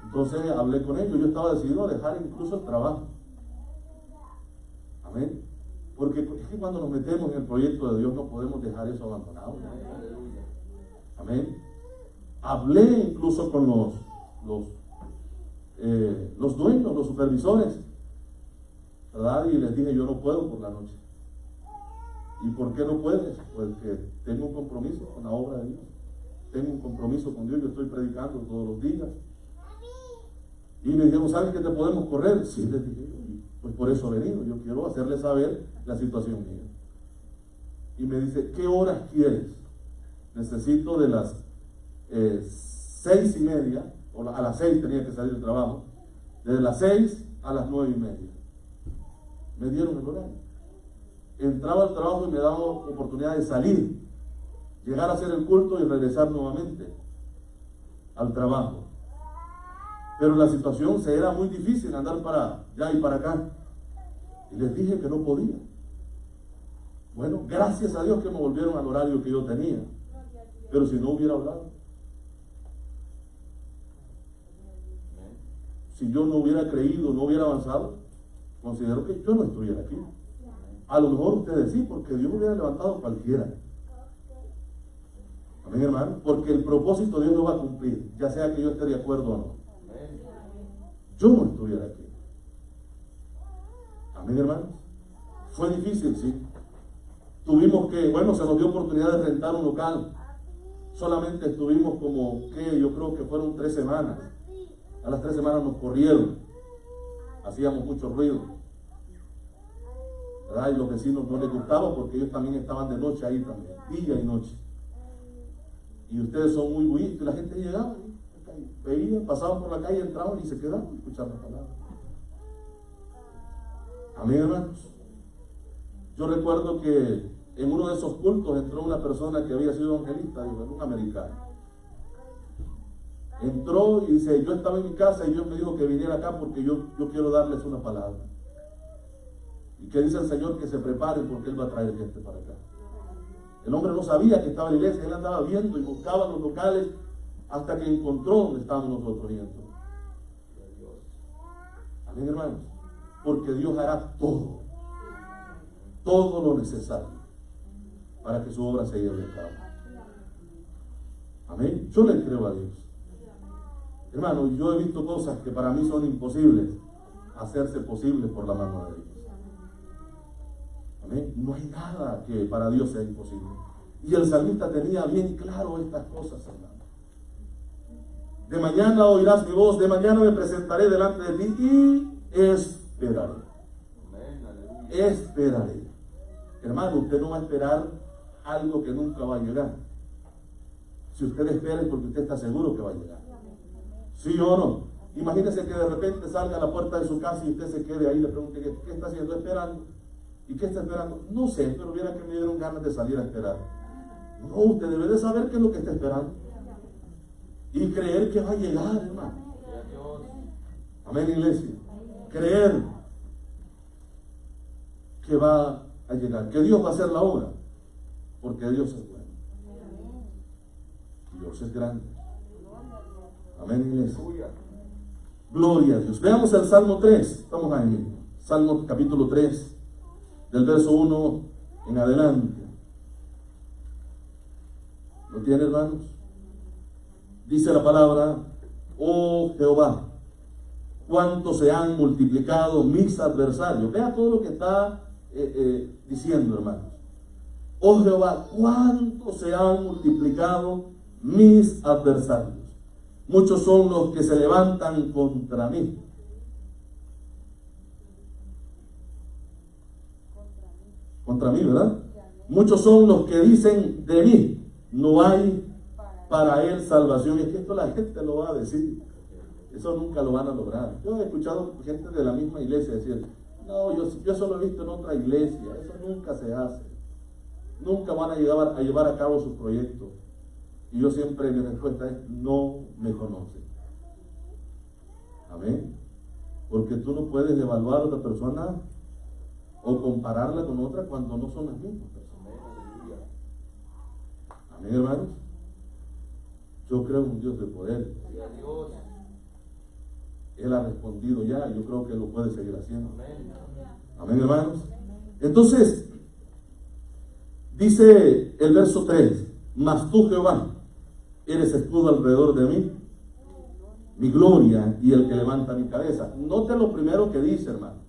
Entonces hablé con ellos, yo estaba decidido a dejar incluso el trabajo. Amén. Porque es que cuando nos metemos en el proyecto de Dios no podemos dejar eso abandonado. Amén. Hablé incluso con los dueños, los supervisores, ¿verdad? Y les dije, yo no puedo por la noche. ¿Y por qué no puedes? Pues que tengo un compromiso con la obra de Dios. Tengo un compromiso con Dios, yo estoy predicando todos los días. Y me dijeron, ¿sabes que te podemos correr? Sí, les dije, pues por eso he venido, yo quiero hacerles saber la situación mía. Y me dice, ¿qué horas quieres? Necesito de las 6:30, o a las 6 tenía que salir del trabajo, desde las 6 a las 9:30. Me dieron el horario. Entraba al trabajo y me daban oportunidad de salir, llegar a hacer el culto y regresar nuevamente al trabajo. Pero la situación se era muy difícil, andar para allá y para acá. Y les dije que no podía. Bueno, gracias a Dios que me volvieron al horario que yo tenía. Pero si no hubiera hablado, si yo no hubiera creído, no hubiera avanzado, considero que yo no estuviera aquí. A lo mejor ustedes sí, porque Dios me hubiera levantado cualquiera. Amén, hermano. Porque el propósito Dios lo va a cumplir, ya sea que yo esté de acuerdo o no. Yo no estuviera aquí. Amén, hermanos. Fue difícil, sí. Tuvimos que, se nos dio oportunidad de rentar un local. Solamente estuvimos como, yo creo que fueron 3 semanas. A las 3 semanas nos corrieron. Hacíamos mucho ruido, ¿verdad? Y los vecinos no les gustaba porque ellos también estaban de noche ahí también, día y noche. Y ustedes son muy bullitos. Y la gente llegaba, veían, pasaban por la calle, entraban y se quedaban escuchando la palabra. Amén, hermanos. Yo recuerdo que en uno de esos cultos entró una persona que había sido evangelista, un americano. Entró y dice, yo estaba en mi casa y Dios me dijo que viniera acá porque yo quiero darles una palabra. Y que dice el Señor que se preparen porque Él va a traer gente para acá. El hombre no sabía que estaba en la iglesia, él andaba viendo y buscaba los locales hasta que encontró donde estábamos nosotros yendo. Amén, hermanos. Porque Dios hará todo lo necesario para que su obra se lleve a cabo. Amén. Yo le creo a Dios. Hermano, yo he visto cosas que para mí son imposibles hacerse posibles por la mano de Dios. Amén. No hay nada que para Dios sea imposible. Y el salmista tenía bien claro estas cosas, hermano. De mañana oirás mi voz, de mañana me presentaré delante de ti y esperaré. Esperaré. Hermano, usted no va a esperar algo que nunca va a llegar. Si usted espera es porque usted está seguro que va a llegar. ¿Sí o no? Imagínese que de repente salga a la puerta de su casa y usted se quede ahí y le pregunte, ¿qué está haciendo? Esperando. ¿Y qué está esperando? No sé, pero viera que me dieron ganas de salir a esperar. No, usted debe de saber qué es lo que está esperando. Y creer que va a llegar, hermano. Amén, iglesia. Creer que va a llegar, que Dios va a hacer la obra, porque Dios es bueno. Dios es grande. Amén, iglesia. Gloria a Dios. Veamos el Salmo 3. Estamos ahí. Salmo capítulo 3, del verso 1 en adelante. ¿Lo tiene, hermanos? Dice la palabra, oh Jehová, cuánto se han multiplicado mis adversarios. Vea todo lo que está diciendo, hermanos. Oh Jehová, cuánto se han multiplicado mis adversarios. Muchos son los que se levantan contra mí. Contra mí, ¿verdad? Muchos son los que dicen de mí, no hay para él salvación. Y es que esto la gente lo va a decir. Eso nunca lo van a lograr. Yo he escuchado gente de la misma iglesia decir, no, yo eso lo he visto en otra iglesia. Eso nunca se hace. Nunca van a llevar a cabo sus proyectos. Y yo siempre, mi respuesta es, no me conocen. Amén. Porque tú no puedes evaluar a otra persona o compararla con otra cuando no son las mismas personas. Amén, hermanos. Yo creo en un Dios de poder. Él ha respondido ya, yo creo que lo puede seguir haciendo. Amén, hermanos. Entonces, dice el verso 3, mas tú, Jehová, eres escudo alrededor de mí, mi gloria y el que levanta mi cabeza. Note lo primero que dice, hermano.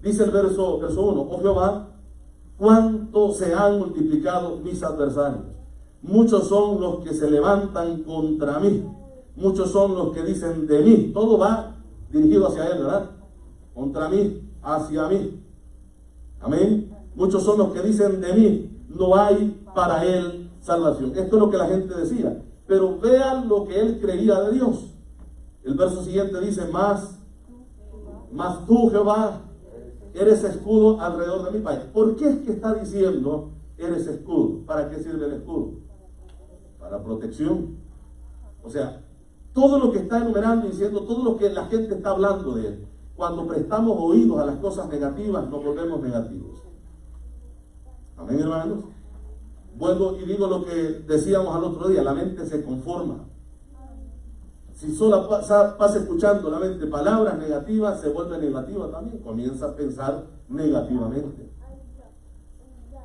Dice el verso 1, oh Jehová, cuánto se han multiplicado mis adversarios. Muchos son los que se levantan contra mí. Muchos son los que dicen de mí. Todo va dirigido hacia él, ¿verdad? Contra mí, hacia mí. Amén. Muchos son los que dicen de mí, no hay para él salvación. Esto es lo que la gente decía. Pero vean lo que él creía de Dios. El verso siguiente dice, mas tú, Jehová, eres escudo alrededor de mi país. ¿Por qué es que está diciendo eres escudo? ¿Para qué sirve el escudo? Para protección. O sea, todo lo que está enumerando y diciendo, todo lo que la gente está hablando de él, cuando prestamos oídos a las cosas negativas, nos volvemos negativos. Amén, hermanos. Vuelvo y digo lo que decíamos al otro día, la mente se conforma. Si solo pasa escuchando la mente palabras negativas, se vuelve negativa también, comienza a pensar negativamente.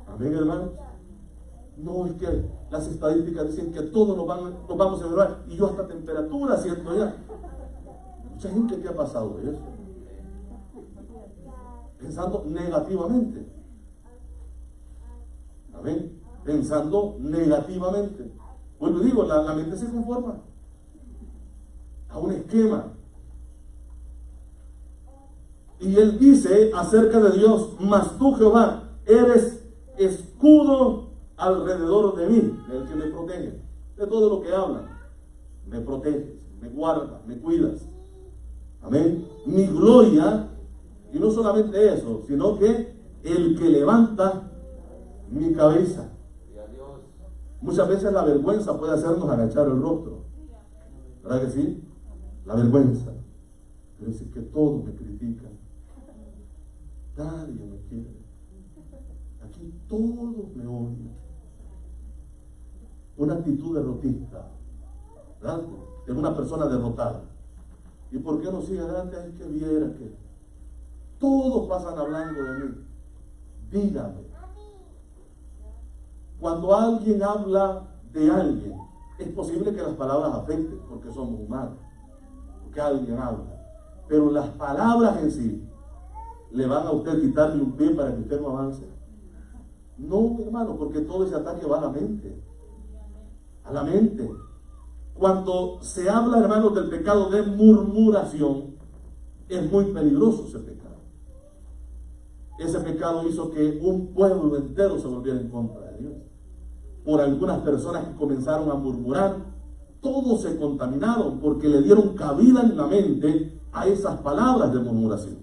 Amén, hermanos. No, es que las estadísticas dicen que todos nos vamos a enfermar, y yo hasta temperatura siento ya. Mucha gente que ha pasado de eso, pensando negativamente. Amén. Pensando negativamente. Vuelvo y digo, la mente se conforma a un esquema. Y él dice acerca de Dios, mas tú, Jehová, eres escudo alrededor de mí, el que me protege de todo lo que hablan. Me proteges, me guardas, me cuidas. Amén. Mi gloria, y no solamente eso, sino que el que levanta mi cabeza. Muchas veces la vergüenza puede hacernos agachar el rostro, ¿verdad que sí? La vergüenza. Pero es que todos me critican, nadie me quiere, aquí todos me odian. Una actitud derrotista, ¿verdad? Es una persona derrotada. ¿Y por qué no sigue adelante? Es que viera que todos pasan hablando de mí. Dígame, cuando alguien habla de alguien, es posible que las palabras afecten, porque somos humanos, porque alguien habla, pero las palabras en sí le van a usted quitarle un pie para que usted no avance. No, hermano, porque todo ese ataque va a la mente. A la mente. Cuando se habla, hermanos, del pecado de murmuración, es muy peligroso ese pecado. Ese pecado hizo que un pueblo entero se volviera en contra de Dios. Por algunas personas que comenzaron a murmurar, todos se contaminaron porque le dieron cabida en la mente a esas palabras de murmuración.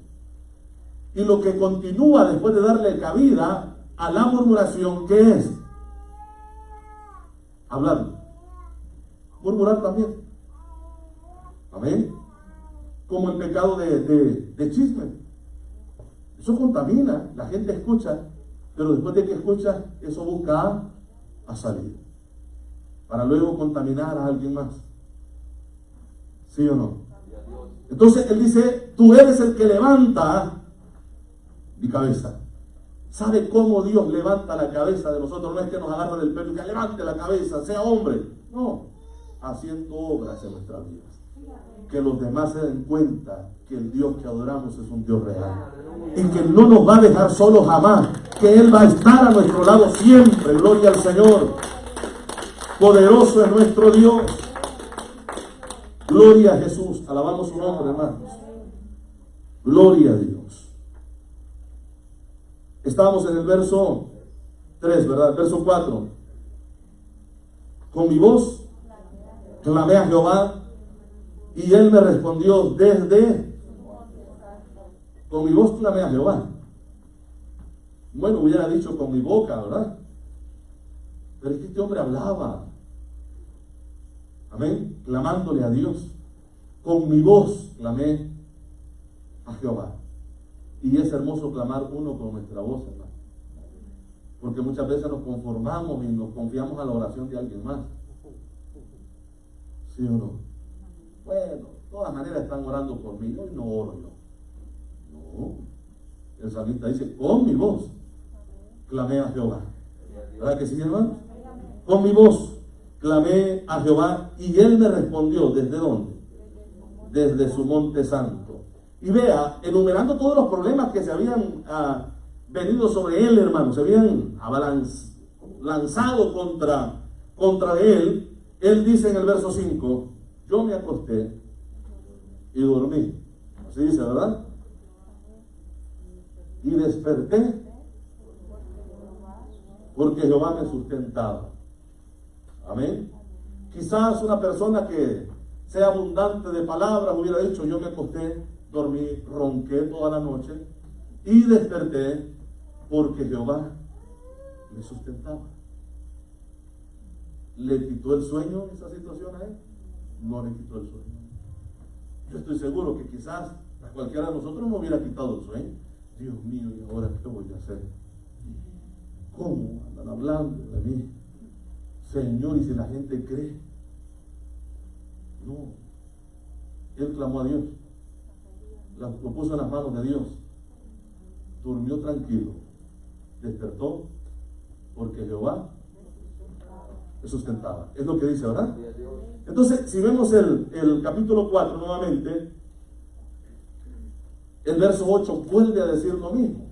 Y lo que continúa después de darle cabida a la murmuración, ¿qué es? Hablar. Murmurar también. Amén. Como el pecado de chisme. Eso contamina. La gente escucha, pero después de que escucha, eso busca a salir, para luego contaminar a alguien más. ¿Sí o no? Entonces él dice, tú eres el que levanta mi cabeza. ¿Sabe cómo Dios levanta la cabeza de nosotros? No es que nos agarre del pelo y que levante la cabeza, sea hombre. No. haciendo obras en nuestras vidas. Que los demás se den cuenta que el Dios que adoramos es un Dios real. Y que no nos va a dejar solos jamás. Que Él va a estar a nuestro lado siempre. Gloria al Señor. Poderoso es nuestro Dios. Gloria a Jesús. Alabamos su nombre, hermanos. Gloria a Dios. Estábamos en el verso 3, ¿verdad? El verso 4. Con mi voz clamé a Jehová y Él me respondió con mi voz clamé a Jehová. Bueno, hubiera dicho con mi boca, ¿verdad? Pero es que este hombre hablaba. Amén. Clamándole a Dios. Con mi voz clamé a Jehová. Y es hermoso clamar uno con nuestra voz, hermano. Porque muchas veces nos conformamos y nos confiamos a la oración de alguien más. ¿Sí o no? Bueno, de todas maneras están orando por mí. Hoy no oro yo. No. El salmista dice, con mi voz clamé a Jehová. ¿Verdad que sí, hermano? Con mi voz clamé a Jehová y Él me respondió. ¿Desde dónde? Desde su monte santo. Y vea, enumerando todos los problemas que se habían venido sobre Él, hermano, se habían lanzado contra Él. Él dice en el verso 5, yo me acosté y dormí. Así dice, ¿verdad? Y desperté porque Jehová me sustentaba. Amén. Quizás una persona que sea abundante de palabras hubiera dicho, yo me acosté, dormí, ronqué toda la noche y desperté porque Jehová me sustentaba. ¿Le quitó el sueño esa situación a él? No le quitó el sueño. Yo estoy seguro que quizás a cualquiera de nosotros no hubiera quitado el sueño. Dios mío, ¿y ahora qué voy a hacer? ¿Cómo andan hablando de mí? Señor, ¿y si la gente cree? No. Él clamó a Dios. Lo puso en las manos de Dios. Durmió tranquilo. Despertó porque Jehová le sustentaba. Es lo que dice, ¿verdad? Entonces, si vemos el capítulo 4 nuevamente, el verso 8 vuelve a decir lo mismo.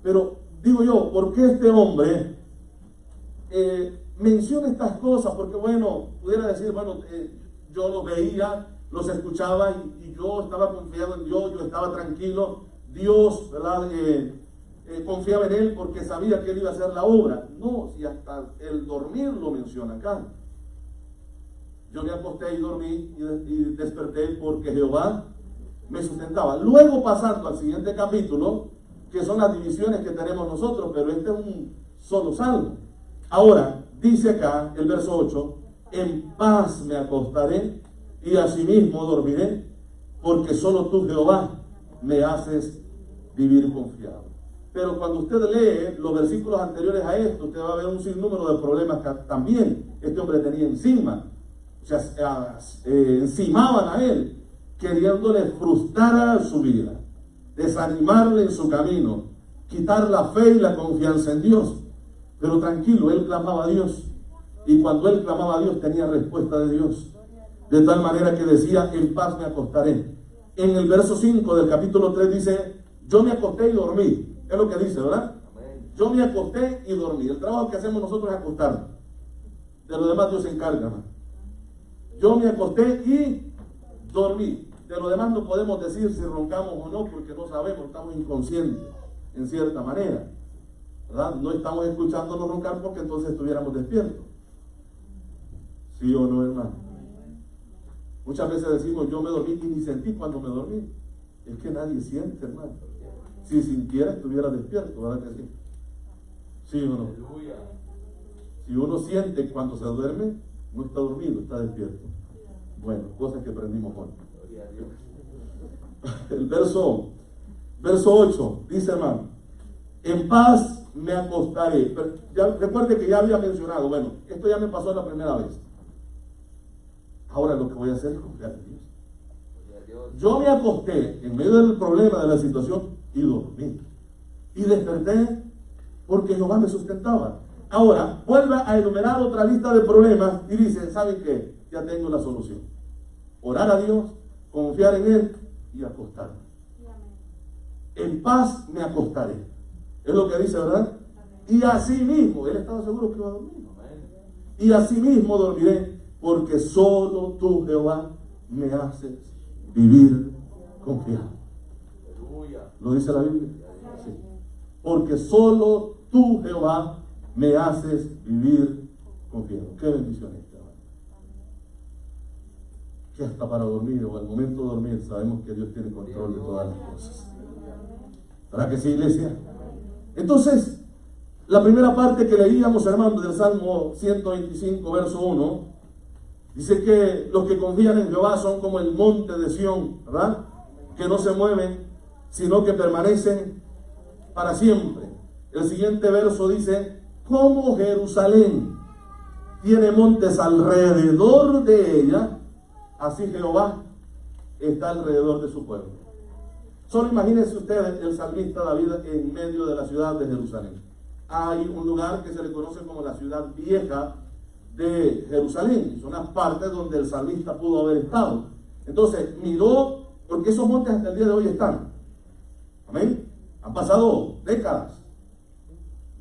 Pero digo yo, ¿por qué este hombre menciona estas cosas? Porque bueno, pudiera decir, bueno, yo los veía, los escuchaba y yo estaba confiado en Dios, yo estaba tranquilo. Dios, ¿verdad? Confiaba en Él porque sabía que Él iba a hacer la obra. No, si hasta el dormir lo menciona acá. Yo me acosté y dormí y desperté porque Jehová me sustentaba. Luego pasando al siguiente capítulo, que son las divisiones que tenemos nosotros, pero este es un solo salmo. Ahora, dice acá el verso 8, en paz me acostaré y asimismo dormiré, porque solo tú, Jehová, me haces vivir confiado. Pero cuando usted lee los versículos anteriores a esto, usted va a ver un sinnúmero de problemas que también este hombre tenía encima. O sea, encimaban a él, queriéndole frustrar su vida, desanimarle en su camino, quitar la fe y la confianza en Dios. Pero tranquilo, él clamaba a Dios. Y cuando él clamaba a Dios, tenía respuesta de Dios. De tal manera que decía, en paz me acostaré. En el verso 5 del capítulo 3 dice, yo me acosté y dormí. Es lo que dice, ¿verdad? Yo me acosté y dormí. El trabajo que hacemos nosotros es acostarnos. De lo demás Dios se encarga, ¿no? Yo me acosté y dormí. De lo demás no podemos decir si roncamos o no, porque no sabemos, estamos inconscientes, en cierta manera, ¿verdad? No estamos escuchándonos roncar porque entonces estuviéramos despiertos. ¿Sí o no, hermano? Muchas veces decimos, yo me dormí y ni sentí cuando me dormí. Es que nadie siente, hermano. Si sintiera, estuviera despierto, ¿verdad que sí? ¿Sí o no? Si uno siente cuando se duerme, no está dormido, está despierto. Bueno, cosas que aprendimos hoy. El verso 8 dice, hermano, en paz me acostaré. Pero ya, recuerde que ya había mencionado, bueno, esto ya me pasó la primera vez. Ahora lo que voy a hacer es confiar en Dios. Yo me acosté en medio del problema, de la situación, y dormí. Y desperté porque Jehová me sustentaba. Ahora, vuelve a enumerar otra lista de problemas y dice, ¿saben qué? ya tengo la solución. Orar a Dios, confiar en Él y acostarme. En paz me acostaré. Es lo que dice, ¿verdad? Y así mismo, él estaba seguro que iba a dormir. Y así mismo dormiré, porque solo tú, Jehová, me haces vivir confiado. ¿Lo dice la Biblia? Sí. Porque solo tú, Jehová, me haces vivir confiado. Qué bendición esta, hermano. Que hasta para dormir o al momento de dormir sabemos que Dios tiene control de todas las cosas. ¿Verdad que sí, iglesia? Entonces, la primera parte que leíamos, hermano, del Salmo 125, verso 1, dice que los que confían en Jehová son como el monte de Sión, ¿verdad? Que no se mueven, sino que permanecen para siempre. El siguiente verso dice, como Jerusalén tiene montes alrededor de ella, así Jehová está alrededor de su pueblo. Solo imagínense ustedes el salmista David en medio de la ciudad de Jerusalén. Hay un lugar que se le conoce como la ciudad vieja de Jerusalén. Son las partes donde el salmista pudo haber estado. Entonces miró, porque esos montes hasta el día de hoy están. Amén. Han pasado décadas,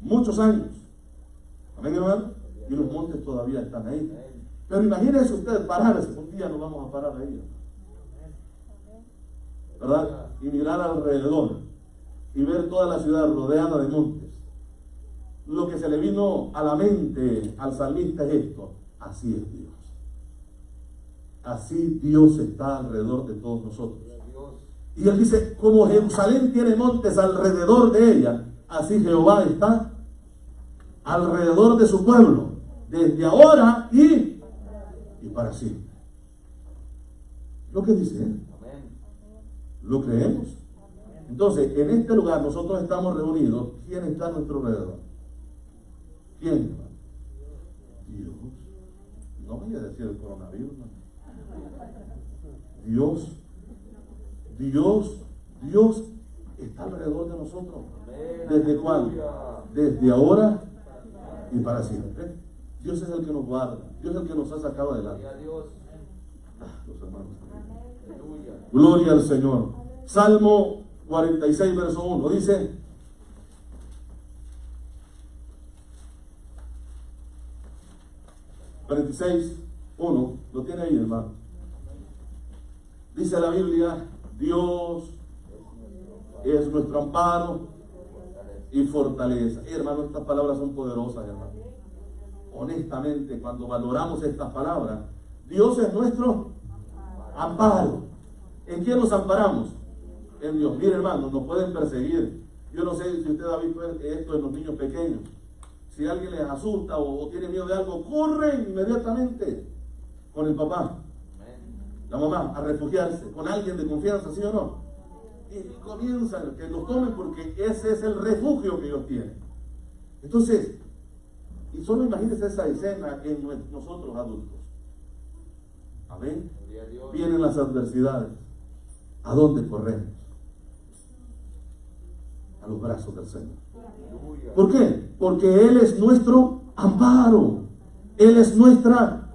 muchos años. Amén, hermano. Y los montes todavía están ahí. Pero imagínense ustedes pararse. Un día nos vamos a parar ahí, ¿verdad? Y mirar alrededor y ver toda la ciudad rodeada de montes. Lo que se le vino a la mente al salmista es esto: así es Dios. Así Dios está alrededor de todos nosotros. Y él dice, como Jerusalén tiene montes alrededor de ella, así Jehová está alrededor de su pueblo, desde ahora y para siempre. Lo que dice él. ¿Lo creemos? Entonces, en este lugar nosotros estamos reunidos. ¿Quién está a nuestro alrededor? ¿Quién? Dios. No voy a decir el coronavirus. Dios está alrededor de nosotros. ¿Desde cuándo? Desde ahora y para siempre. Dios es el que nos guarda. Dios es el que nos ha sacado adelante. Los hermanos. Gloria al Señor. Salmo 46, verso 1. Dice: (46:1) lo tiene ahí, hermano. Dice la Biblia: Dios es nuestro amparo y fortaleza. Y hermano, estas palabras son poderosas, hermano. Honestamente, cuando valoramos estas palabras, Dios es nuestro amparo. ¿En quién nos amparamos? En Dios. Mire, hermano, nos pueden perseguir. Yo no sé si usted ha visto esto en los niños pequeños. Si alguien les asusta o tiene miedo de algo, corren inmediatamente con el papá, la mamá, a refugiarse con alguien de confianza, ¿sí o no? Y comienzan que los tomen porque ese es el refugio que ellos tienen. Entonces, y solo imagínense esa escena en nosotros adultos. Amén. Vienen las adversidades. ¿A dónde corremos? A los brazos del Señor. ¿Por qué? Porque Él es nuestro amparo. Él es nuestra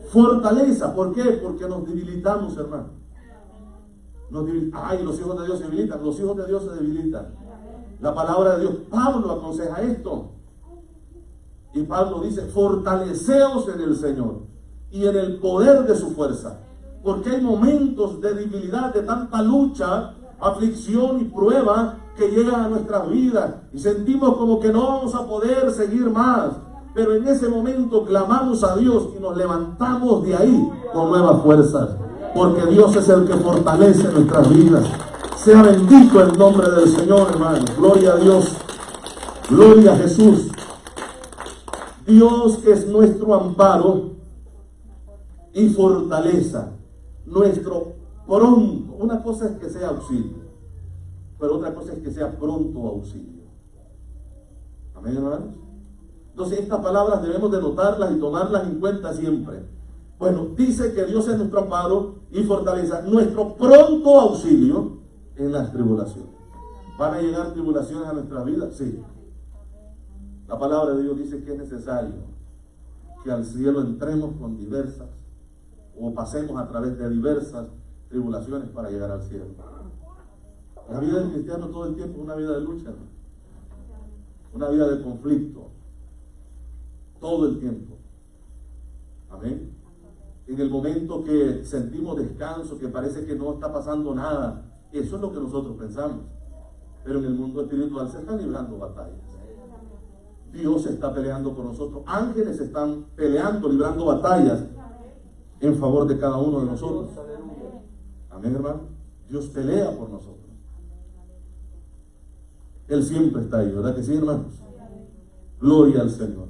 fortaleza. ¿Por qué? Porque nos debilitamos, hermano. Ay, los hijos de Dios se debilitan. Los hijos de Dios se debilitan. La palabra de Dios, Pablo aconseja esto. Y Pablo dice: fortaleceos en el Señor y en el poder de su fuerza. Porque hay momentos de debilidad, de tanta lucha, aflicción y prueba que llegan a nuestras vidas y sentimos como que no vamos a poder seguir más. Pero en ese momento clamamos a Dios y nos levantamos de ahí con nuevas fuerzas. Porque Dios es el que fortalece nuestras vidas. Sea bendito el nombre del Señor, hermano. Gloria a Dios. Gloria a Jesús. Dios es nuestro amparo y fortaleza. Nuestro pronto. Una cosa es que sea auxilio, pero otra cosa es que sea pronto auxilio. Amén, hermanos. Entonces estas palabras debemos de notarlas y tomarlas en cuenta siempre. Bueno, dice que Dios es nuestro amparo y fortaleza, nuestro pronto auxilio en las tribulaciones. ¿Van a llegar tribulaciones a nuestras vidas? Sí. La palabra de Dios dice que es necesario que al cielo entremos con diversas o pasemos a través de diversas tribulaciones para llegar al cielo. La vida del cristiano todo el tiempo es una vida de lucha, ¿no? Una vida de conflicto, todo el tiempo. Amén. En el momento que sentimos descanso, que parece que no está pasando nada, eso es lo que nosotros pensamos. Pero en el mundo espiritual se están librando batallas. Dios está peleando por nosotros. Ángeles están peleando, librando batallas en favor de cada uno de nosotros. Amén, hermano. Dios pelea por nosotros. Él siempre está ahí, ¿verdad que sí, hermanos? Gloria al Señor.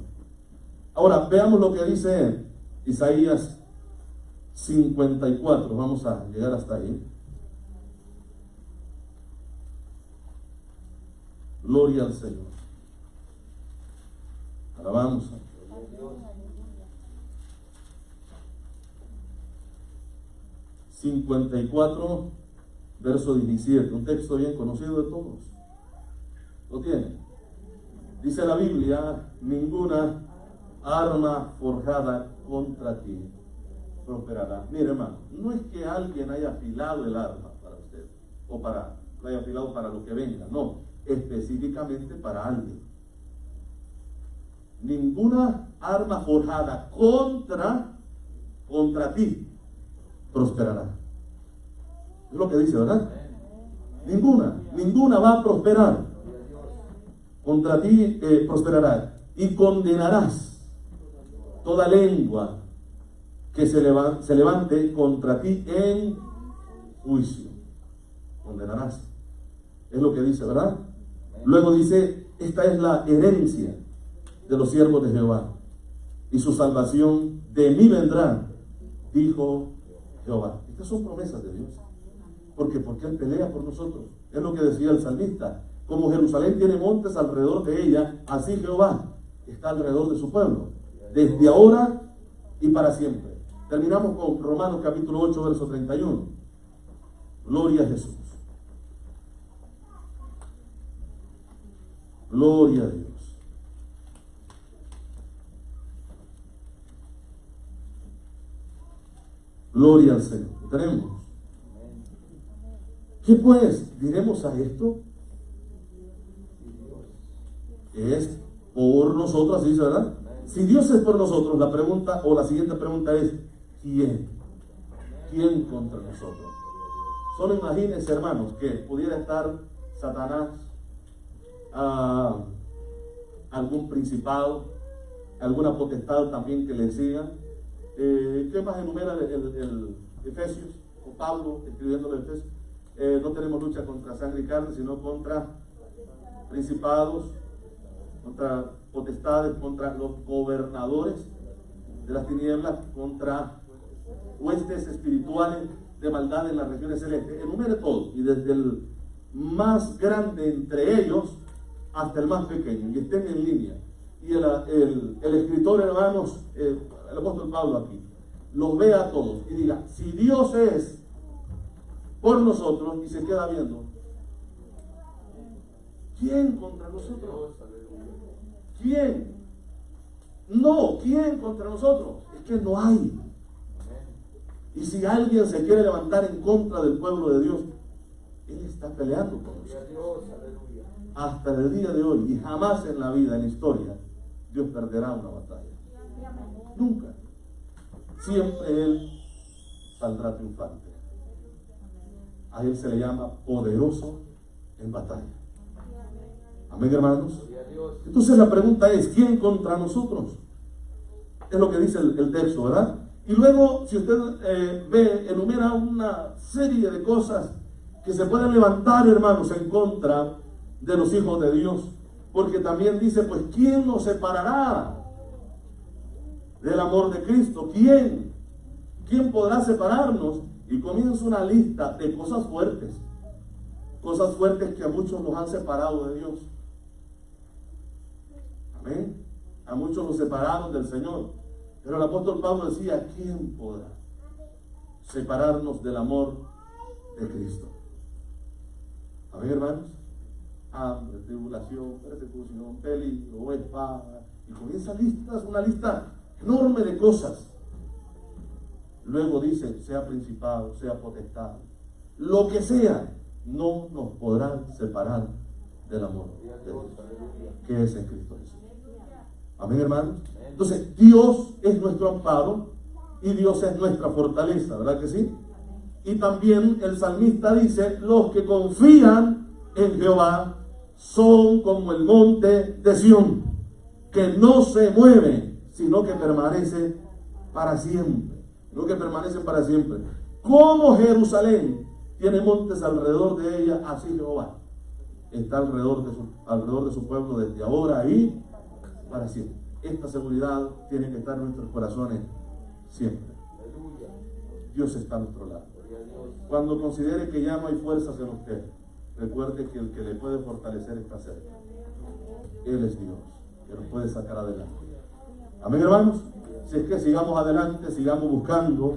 Ahora, veamos lo que dice Isaías 54. Vamos a llegar hasta ahí. Gloria al Señor. Alabamos a Dios. 54, verso 17. Un texto bien conocido de todos. ¿Lo tienen? Dice la Biblia: ninguna arma forjada contra ti prosperará. Mire, hermano, no es que alguien haya afilado el arma para usted, o lo haya afilado para lo que venga, no, específicamente para alguien. Ninguna arma forjada contra ti prosperará. Es lo que dice, ¿verdad? Ninguna va a prosperar. Contra ti prosperará, y condenarás toda lengua que se levante contra ti en juicio. Condenarás. Es lo que dice, ¿verdad? Luego dice: esta es la herencia de los siervos de Jehová, y su salvación de mí vendrá, dijo Jehová. Estas son promesas de Dios. Porque Él pelea por nosotros. Es lo que decía el salmista: como Jerusalén tiene montes alrededor de ella, así Jehová está alrededor de su pueblo, desde ahora y para siempre. Terminamos con Romanos capítulo 8, verso 31. Gloria a Jesús. Gloria a Dios. Gloria al Señor. Tenemos. ¿Qué pues diremos a esto? Es por nosotros, así dice, ¿verdad? Si Dios es por nosotros, la pregunta o la siguiente pregunta es: ¿quién? ¿Quién contra nosotros? Solo imagínense, hermanos, que pudiera estar Satanás, algún principado, alguna potestad también que le siga. ¿Qué más enumera el Efesios? O Pablo escribiendo el Efesios. No tenemos lucha contra sangre y carne, sino contra principados, contra potestades, contra los gobernadores de las tinieblas, contra huestes espirituales de maldad en las regiones celestes. Enumere todo, y desde el más grande entre ellos hasta el más pequeño, y estén en línea. Y el escritor, hermanos, el apóstol Pablo aquí, los ve a todos y diga: si Dios es por nosotros, y se queda viendo, ¿quién contra nosotros? ¿Quién? No, ¿quién contra nosotros? Es que no hay. Y si alguien se quiere levantar en contra del pueblo de Dios, Él está peleando con nosotros. Hasta el día de hoy, y jamás en la vida, en la historia, Dios perderá una batalla. Nunca. Siempre Él saldrá triunfante. A Él se le llama poderoso en batalla. Amén, hermanos. Entonces la pregunta es: ¿quién contra nosotros? Es lo que dice el texto, ¿verdad? Y luego, si usted ve, enumera una serie de cosas que se pueden levantar, hermanos, en contra de los hijos de Dios. Porque también dice: pues ¿quién nos separará del amor de Cristo? ¿Quién? ¿Quién podrá separarnos? Y comienza una lista de cosas fuertes que a muchos los han separado de Dios. Amén. A muchos los separaron del Señor. Pero el apóstol Pablo decía: ¿quién podrá separarnos del amor de Cristo? Amén, hermanos. Hambre, tribulación, persecución, peligro, espada. Y comienza listas, una lista enorme de cosas. Luego dice, sea principado, sea potestad, lo que sea, no nos podrán separar del amor de Dios, que es en Cristo Jesús. Amén, hermanos. Entonces, Dios es nuestro amparo y Dios es nuestra fortaleza, ¿verdad que sí? Y también el salmista dice, los que confían en Jehová son como el monte de Sión, que no se mueve, sino que permanece para siempre. Sino que permanece para siempre. Como Jerusalén tiene montes alrededor de ella, así Jehová está alrededor de su pueblo desde ahora y para siempre. Esta seguridad tiene que estar en nuestros corazones siempre. Dios está a nuestro lado. Cuando considere que ya no hay fuerzas en usted, recuerde que el que le puede fortalecer está cerca. Él es Dios, que nos puede sacar adelante. Amén, hermanos. Si es que sigamos adelante, sigamos buscando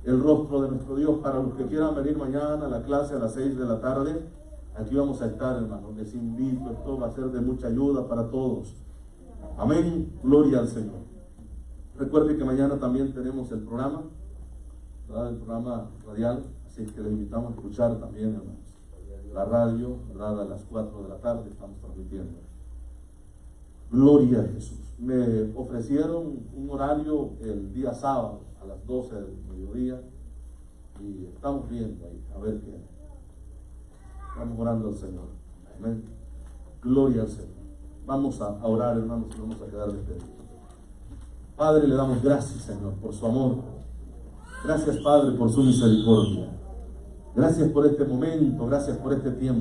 el rostro de nuestro Dios. Para los que quieran venir mañana a la clase a las 6 de la tarde, aquí vamos a estar, hermanos. Les invito, esto va a ser de mucha ayuda para todos. Amén, gloria al Señor. Recuerde que mañana también tenemos el programa, ¿verdad? El programa radial, así que les invitamos a escuchar también, hermanos. La radio, ¿verdad? A las 4 de la tarde estamos transmitiendo. Gloria a Jesús. Me ofrecieron un horario el día sábado a las 12 del mediodía y estamos viendo ahí, a ver qué. Estamos orando al Señor. Amén. Gloria al Señor. Vamos a orar, hermanos, y vamos a quedar despedidos. Padre, le damos gracias, Señor, por su amor. Gracias, Padre, por su misericordia. Gracias por este momento, gracias por este tiempo.